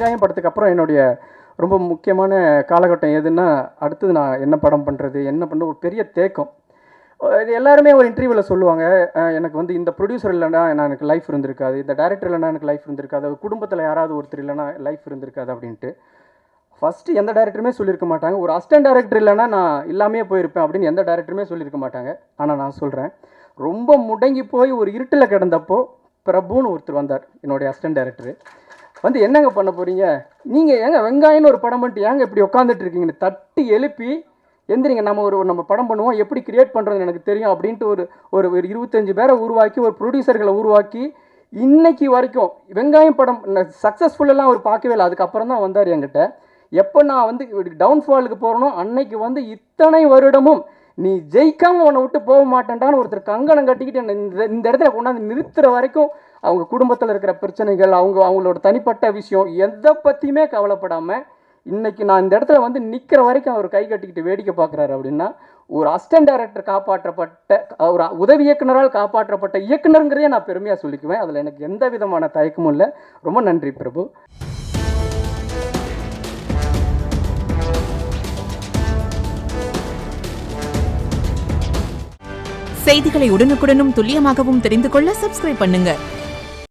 வெங்காயம் படத்துக்கு அப்புறம் என்னுடைய ரொம்ப முக்கியமான காலகட்டம் எதுன்னா, அடுத்தது நான் என்ன படம் பண்ணுறது, என்ன பண்ண ஒரு பெரிய தேக்கம். இது எல்லாருமே ஒரு இன்டர்வியூவில் சொல்லுவாங்க, எனக்கு வந்து இந்த ப்ரொடியூசர் இல்லைன்னா எனக்கு லைஃப் இருந்திருக்காது, இந்த டைரக்டர் இல்லைன்னா எனக்கு லைஃப் இருந்திருக்காது, குடும்பத்தில் யாராவது ஒருத்தர் இல்லைன்னா லைஃப் இருந்திருக்காது அப்படின்ட்டு. ஃபஸ்ட்டு எந்த டேரக்டருமே சொல்லியிருக்க மாட்டாங்க, ஒரு அசிஸ்டன்ட் டேரக்டர் இல்லைன்னா நான் இல்லாமே போயிருப்பேன் அப்படின்னு எந்த டேரக்டருமே சொல்லியிருக்க மாட்டாங்க. ஆனால் நான் சொல்கிறேன், ரொம்ப முடங்கி போய் ஒரு இருட்டில் கிடந்தப்போ பிரபுன்னு ஒருத்தர் வந்தார், என்னுடைய அசிஸ்டன்ட் டேரக்டரு. வந்து என்னங்க பண்ண போகிறீங்க, நீங்கள் ஏங்க வெங்காயம்னு ஒரு படம் பண்ணிட்டு ஏங்க இப்படி உட்காந்துட்டு இருக்கீங்கன்னு தட்டி எழுப்பி, எந்திரிங்க நம்ம படம் பண்ணுவோம், எப்படி கிரியேட் பண்ணுறதுன்னு எனக்கு தெரியும் அப்படின்ட்டு ஒரு 25 பேரை உருவாக்கி, ஒரு ப்ரொடியூசர்களை உருவாக்கி, இன்னைக்கு வரைக்கும் வெங்காயம் படம் சக்ஸஸ்ஃபுல்லெல்லாம் அவர் பார்க்கவே இல்லை. அதுக்கப்புறம் தான் வந்தார் என்கிட்ட. எப்போ நான் வந்து டவுன்ஃபாலுக்கு போகிறனோ அன்னைக்கு வந்து இத்தனை வருடமும் நீ ஜெயிக்காமல் உன்னை விட்டு போக மாட்டேன்டான்னு ஒருத்தர் கங்கணம் கட்டிக்கிட்டு என்னை இந்த இடத்துல கொண்டாந்து நிறுத்துகிற வரைக்கும் அவங்க குடும்பத்தில் இருக்கிற பிரச்சனைகள், அவங்களோட தனிப்பட்ட விஷயம் எதை பற்றியுமே கவலைப்படாமல் இன்றைக்கி நான் இந்த இடத்துல வந்து நிற்கிற வரைக்கும் அவர் கை கட்டிக்கிட்டு வேடிக்கை பார்க்குறாரு அப்படின்னா, ஒரு அசிஸ்டன்ட் டைரக்டர் காப்பாற்றப்பட்ட, ஒரு உதவி இயக்குனரால் காப்பாற்றப்பட்ட இயக்குனருங்கிறதே நான் பெருமையாக சொல்லிக்குவேன். அதில் எனக்கு எந்த விதமான தயக்கமும் இல்லை. ரொம்ப நன்றி பிரபு. செய்திகளை உடனுக்குடனும் துல்லியமாகவும் தெரிந்து கொள்ள சப்ஸ்கிரைப் பண்ணுங்க.